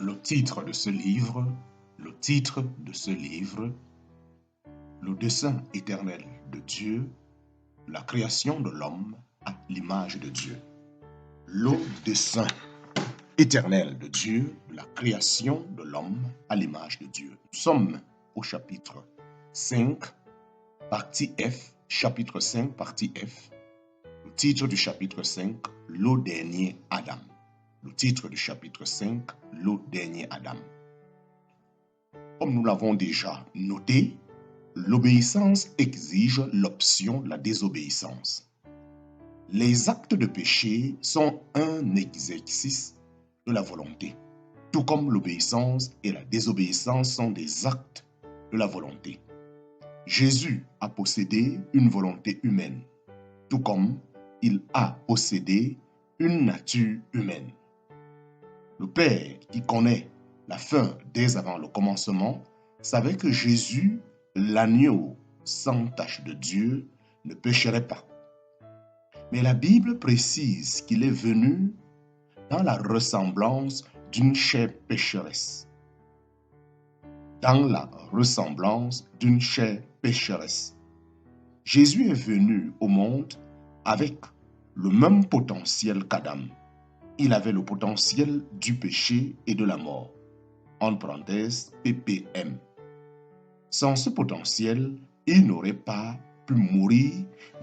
Le titre de ce livre, le dessein éternel de Dieu, la création de l'homme à l'image de Dieu. Le dessein éternel de Dieu, la création de l'homme à l'image de Dieu. Nous sommes au chapitre 5, partie F, chapitre 5, partie F. Le titre du chapitre 5, le dernier Adam. Le titre du chapitre 5, le dernier Adam. Comme nous l'avons déjà noté, l'obéissance exige l'option de la désobéissance. Les actes de péché sont un exercice de la volonté, tout comme l'obéissance et la désobéissance sont des actes de la volonté. Jésus a possédé une volonté humaine, tout comme il a possédé une nature humaine. Le Père, qui connaît la fin dès avant le commencement, savait que Jésus, l'agneau sans tache de Dieu, ne pécherait pas. Mais la Bible précise qu'il est venu dans la ressemblance d'une chair pécheresse. Dans la ressemblance d'une chair pécheresse. Jésus est venu au monde avec le même potentiel qu'Adam. Il avait le potentiel du péché et de la mort. Entre parenthèses, PPM. Sans ce potentiel, il n'aurait pas pu mourir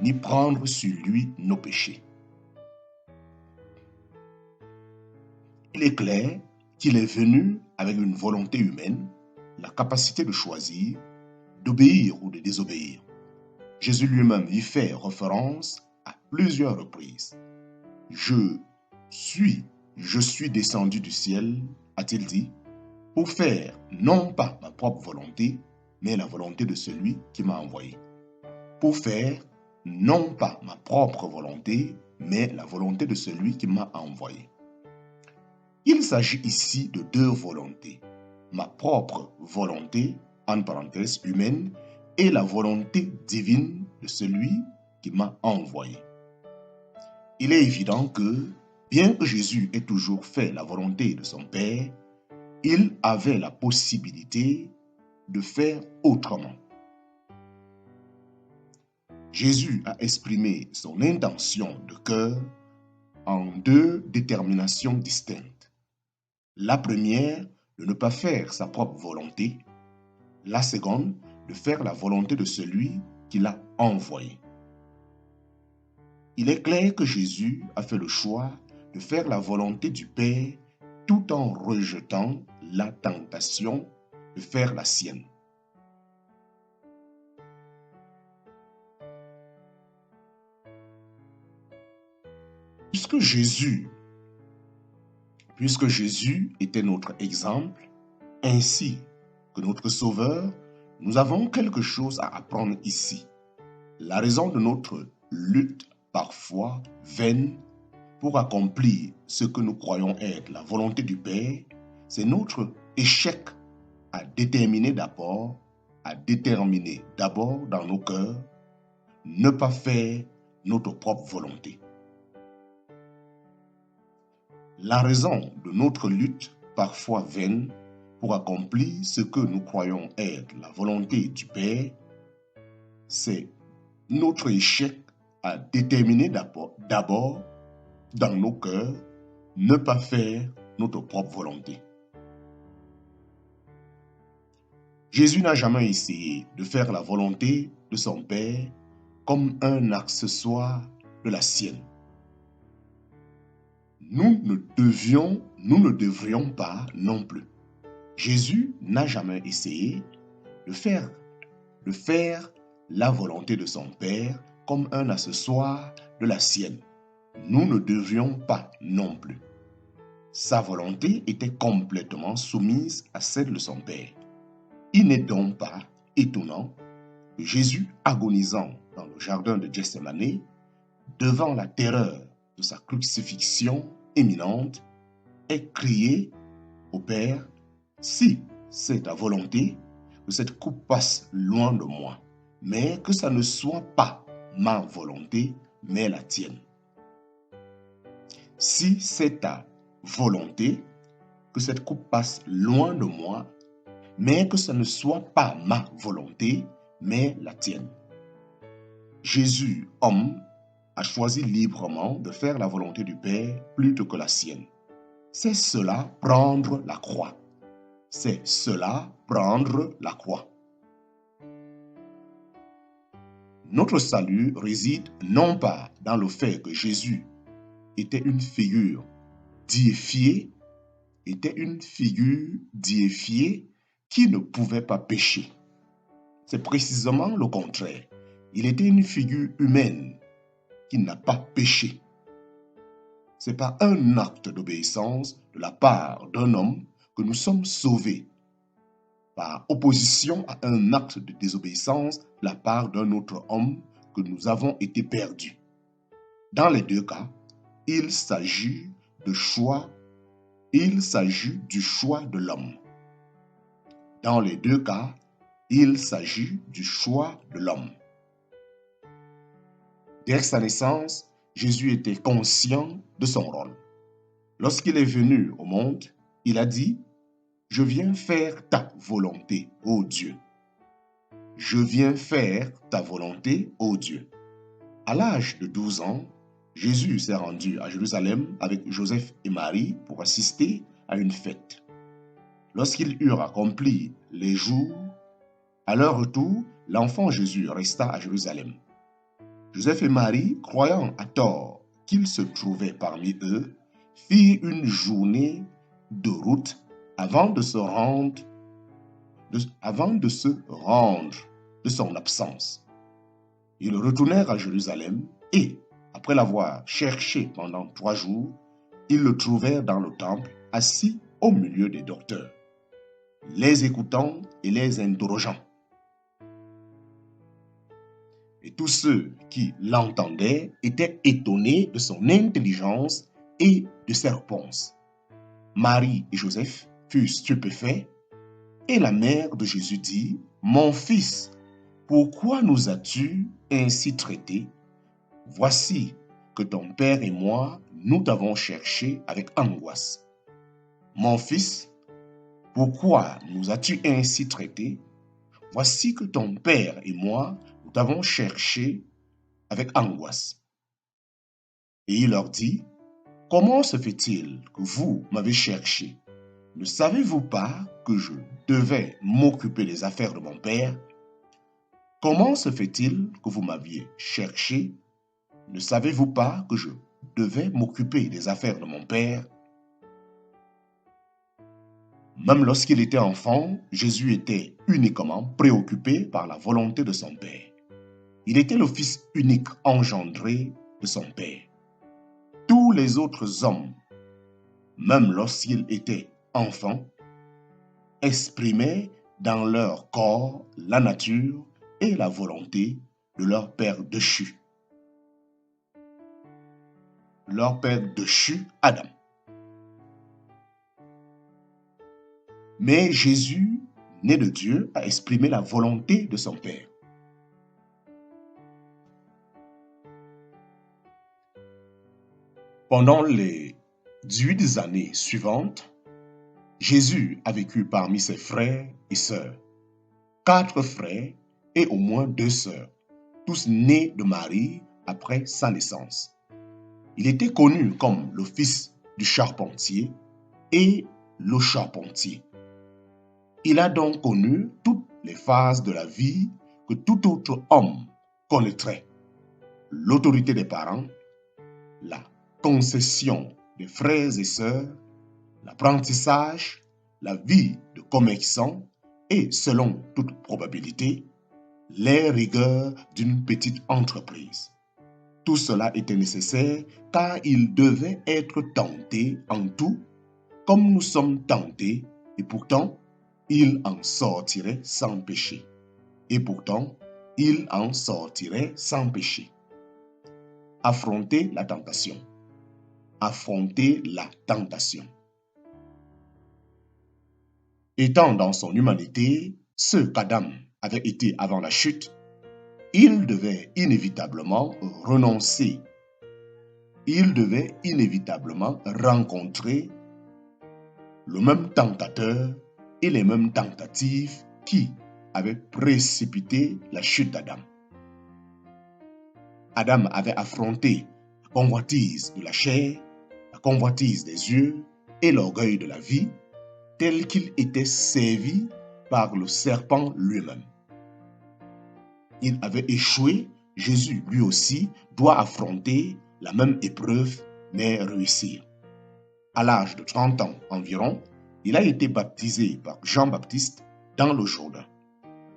ni prendre sur lui nos péchés. Il est clair qu'il est venu avec une volonté humaine, la capacité de choisir, d'obéir ou de désobéir. Jésus lui-même y fait référence à plusieurs reprises. Je suis descendu du ciel, a-t-il dit, pour faire non pas ma propre volonté, mais la volonté de celui qui m'a envoyé. Pour faire non pas ma propre volonté, mais la volonté de celui qui m'a envoyé. Il s'agit ici de deux volontés. Ma propre volonté, en parenthèse humaine, et la volonté divine de celui qui m'a envoyé. Il est évident que, bien que Jésus ait toujours fait la volonté de son Père, il avait la possibilité de faire autrement. Jésus a exprimé son intention de cœur en deux déterminations distinctes. La première, de ne pas faire sa propre volonté. La seconde, de faire la volonté de celui qui l'a envoyé. Il est clair que Jésus a fait le choix de faire la volonté du Père tout en rejetant la tentation de faire la sienne. Puisque Jésus était notre exemple, ainsi que notre Sauveur, nous avons quelque chose à apprendre ici. La raison de notre lutte parfois vaine pour accomplir ce que nous croyons être la volonté du Père, c'est notre échec à déterminer d'abord dans nos cœurs, ne pas faire notre propre volonté. La raison de notre lutte, parfois vaine, pour accomplir ce que nous croyons être la volonté du Père, c'est notre échec à déterminer d'abord dans nos cœurs, ne pas faire notre propre volonté. Jésus n'a jamais essayé de faire la volonté de son Père comme un accessoire de la sienne. Nous ne devrions pas non plus. Jésus n'a jamais essayé de faire la volonté de son Père comme un accessoire de la sienne. Nous ne devrions pas non plus. Sa volonté était complètement soumise à celle de son Père. Il n'est donc pas étonnant que Jésus, agonisant dans le jardin de Gethsémani, devant la terreur de sa crucifixion imminente, ait crié au Père, « Si c'est ta volonté, que cette coupe passe loin de moi, mais que ça ne soit pas ma volonté, mais la tienne. » Si c'est ta volonté, que cette coupe passe loin de moi, mais que ce ne soit pas ma volonté, mais la tienne. Jésus, homme, a choisi librement de faire la volonté du Père plutôt que la sienne. C'est cela prendre la croix. C'est cela prendre la croix. Notre salut réside non pas dans le fait que Jésus était une figure déifiée, qui ne pouvait pas pécher. C'est précisément le contraire. Il était une figure humaine qui n'a pas péché. C'est par un acte d'obéissance de la part d'un homme que nous sommes sauvés, par opposition à un acte de désobéissance de la part d'un autre homme que nous avons été perdus. Dans les deux cas, il s'agit du choix de l'homme. Dans les deux cas, il s'agit du choix de l'homme. Dès sa naissance, Jésus était conscient de son rôle. Lorsqu'il est venu au monde, il a dit « Je viens faire ta volonté, ô Dieu. Je viens faire ta volonté, ô Dieu. » À l'âge de 12 ans, Jésus s'est rendu à Jérusalem avec Joseph et Marie pour assister à une fête. Lorsqu'ils eurent accompli les jours, à leur retour, l'enfant Jésus resta à Jérusalem. Joseph et Marie, croyant à tort qu'il se trouvait parmi eux, firent une journée de route avant de se rendre de son absence. Ils retournèrent à Jérusalem et, après l'avoir cherché pendant 3 jours, ils le trouvèrent dans le temple, assis au milieu des docteurs, les écoutant et les interrogeant. Et tous ceux qui l'entendaient étaient étonnés de son intelligence et de ses réponses. Marie et Joseph furent stupéfaits et la mère de Jésus dit « Mon fils, pourquoi nous as-tu ainsi traités? Voici que ton père et moi, nous t'avons cherché avec angoisse. Mon fils, pourquoi nous as-tu ainsi traités? Voici que ton père et moi, nous t'avons cherché avec angoisse. » Et il leur dit, « Comment se fait-il que vous m'avez cherché? Ne savez-vous pas que je devais m'occuper des affaires de mon père? Comment se fait-il que vous m'aviez cherché? Ne savez-vous pas que je devais m'occuper des affaires de mon père? » Même lorsqu'il était enfant, Jésus était uniquement préoccupé par la volonté de son Père. Il était le fils unique engendré de son Père. Tous les autres hommes, même lorsqu'ils étaient enfants, exprimaient dans leur corps la nature et la volonté de leur père déchu. Leur père déchu, Adam. Mais Jésus, né de Dieu, a exprimé la volonté de son Père. Pendant les 18 années suivantes, Jésus a vécu parmi ses frères et sœurs, 4 frères et au moins 2 sœurs, tous nés de Marie après sa naissance. Il était connu comme le fils du charpentier et le charpentier. Il a donc connu toutes les phases de la vie que tout autre homme connaîtrait. L'autorité des parents, la concession des frères et sœurs, l'apprentissage, la vie de commerçant et, selon toute probabilité, les rigueurs d'une petite entreprise. Tout cela était nécessaire car il devait être tenté en tout, comme nous sommes tentés, et pourtant, il en sortirait sans péché. Affronter la tentation. Étant dans son humanité, ce qu'Adam avait été avant la chute, il devait inévitablement renoncer. Il devait inévitablement rencontrer le même tentateur et les mêmes tentatives qui avaient précipité la chute d'Adam. Adam avait affronté la convoitise de la chair, la convoitise des yeux et l'orgueil de la vie, tel qu'il était servi par le serpent lui-même. Il avait échoué, Jésus lui aussi doit affronter la même épreuve, mais réussir. À l'âge de 30 ans environ, il a été baptisé par Jean-Baptiste dans le Jourdain.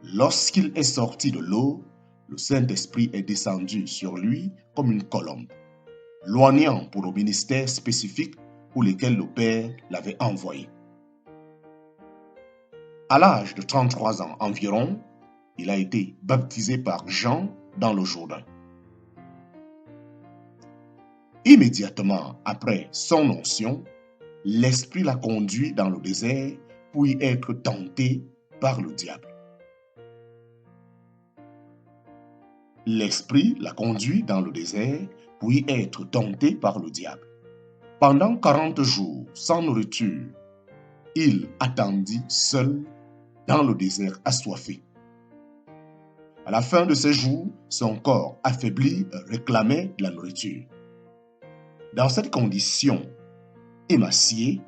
Lorsqu'il est sorti de l'eau, le Saint-Esprit est descendu sur lui comme une colombe, l'oignant pour le ministère spécifique pour lequel le Père l'avait envoyé. À l'âge de 33 ans environ, il a été baptisé par Jean dans le Jourdain. Immédiatement après son onction, l'Esprit l'a conduit dans le désert pour y être tenté par le diable. L'Esprit l'a conduit dans le désert pour y être tenté par le diable. Pendant 40 jours, sans nourriture, il attendit seul dans le désert assoiffé. À la fin de ces jours, son corps affaibli réclamait de la nourriture. Dans cette condition émaciée,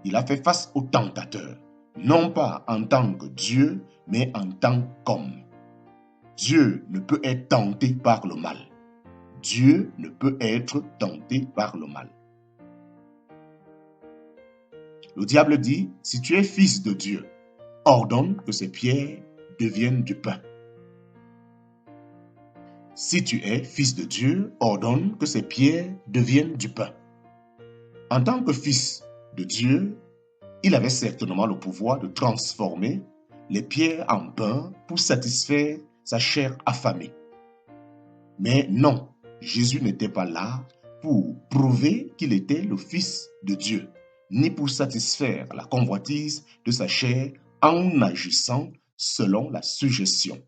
il a fait face au tentateur, non pas en tant que Dieu, mais en tant qu'homme. Dieu ne peut être tenté par le mal. Dieu ne peut être tenté par le mal. Le diable dit, si tu es fils de Dieu, ordonne que ces pierres deviennent du pain. Si tu es fils de Dieu, ordonne que ces pierres deviennent du pain. En tant que fils de Dieu, il avait certainement le pouvoir de transformer les pierres en pain pour satisfaire sa chair affamée. Mais non, Jésus n'était pas là pour prouver qu'il était le Fils de Dieu, ni pour satisfaire la convoitise de sa chair en agissant selon la suggestion.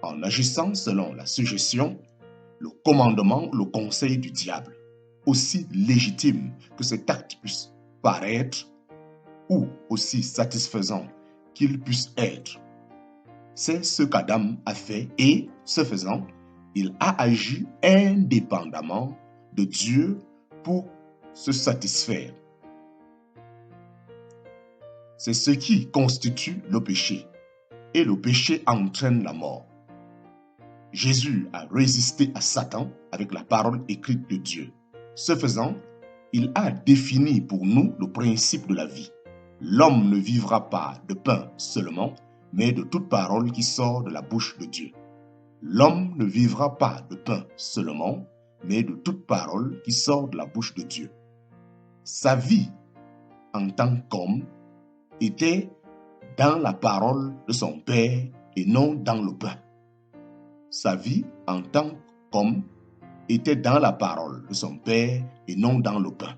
En agissant selon la suggestion, le commandement, le conseil du diable, aussi légitime que cet acte puisse paraître, ou aussi satisfaisant qu'il puisse être, c'est ce qu'Adam a fait et, ce faisant, il a agi indépendamment de Dieu pour se satisfaire. C'est ce qui constitue le péché, et le péché entraîne la mort. Jésus a résisté à Satan avec la parole écrite de Dieu. Ce faisant, il a défini pour nous le principe de la vie. L'homme ne vivra pas de pain seulement, mais de toute parole qui sort de la bouche de Dieu. L'homme ne vivra pas de pain seulement, mais de toute parole qui sort de la bouche de Dieu. Sa vie en tant qu'homme était dans la parole de son Père et non dans le pain. Sa vie en tant qu'homme était dans la parole de son Père et non dans le pain.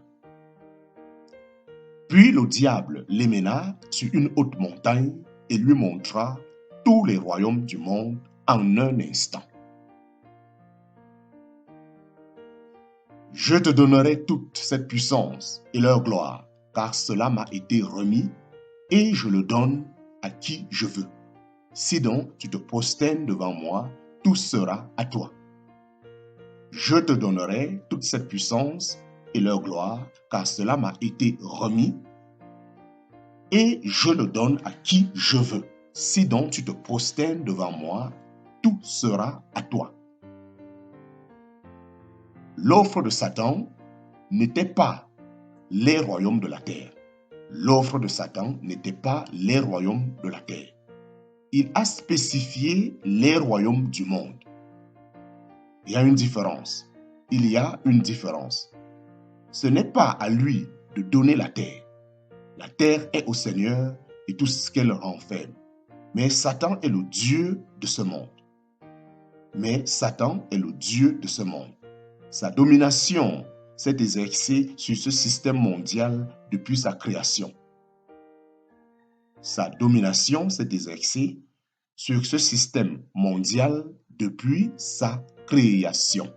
Puis le diable l'émena sur une haute montagne et lui montra tous les royaumes du monde en un instant. Je te donnerai toute cette puissance et leur gloire, car cela m'a été remis, et je le donne à qui je veux. Si donc tu te prosternes devant moi, tout sera à toi. Je te donnerai toute cette puissance et leur gloire, car cela m'a été remis, et je le donne à qui je veux. Si donc tu te prosternes devant moi, tout sera à toi. L'offre de Satan n'était pas les royaumes de la terre. L'offre de Satan n'était pas les royaumes de la terre. Il a spécifié les royaumes du monde. Il y a une différence. Il y a une différence. Ce n'est pas à lui de donner la terre. La terre est au Seigneur et tout ce qu'elle renferme. Mais Satan est le Dieu de ce monde. Sa domination s'est exercée sur ce système mondial depuis sa création. Sa domination s'est exercée sur ce système mondial depuis sa création.